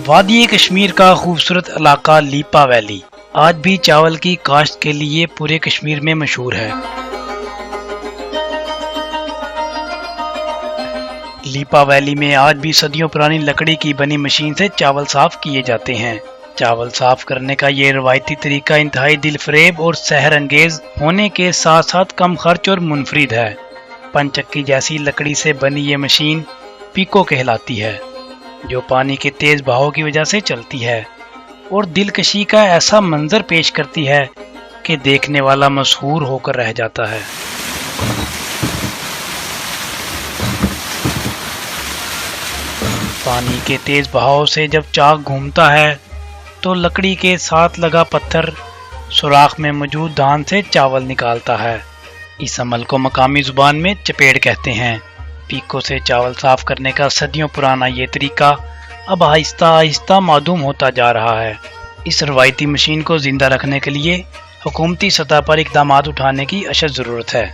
وادی کشمیر کا خوبصورت علاقہ لیپا ویلی آج بھی چاول کی کاشت کے لیے پورے کشمیر میں مشہور ہے۔ لیپا ویلی میں آج بھی صدیوں پرانی لکڑی کی بنی مشین سے چاول صاف کیے جاتے ہیں۔ چاول صاف کرنے کا یہ روایتی طریقہ انتہائی دل فریب اور سحر انگیز ہونے کے ساتھ ساتھ کم خرچ اور منفرد ہے۔ پن چکی جیسی لکڑی سے بنی یہ مشین پیکو کہلاتی ہے، جو پانی کے تیز بہاؤ کی وجہ سے چلتی ہے اور دلکشی کا ایسا منظر پیش کرتی ہے کہ دیکھنے والا مسحور ہو کر رہ جاتا ہے۔ پانی کے تیز بہاؤ سے جب چاک گھومتا ہے تو لکڑی کے ساتھ لگا پتھر سوراخ میں موجود دھان سے چاول نکالتا ہے۔ اس عمل کو مقامی زبان میں چپیڑ کہتے ہیں۔ پیکو سے چاول صاف کرنے کا صدیوں پرانا یہ طریقہ اب آہستہ آہستہ معدوم ہوتا جا رہا ہے۔ اس روایتی مشین کو زندہ رکھنے کے لیے حکومتی سطح پر اقدامات اٹھانے کی اشد ضرورت ہے۔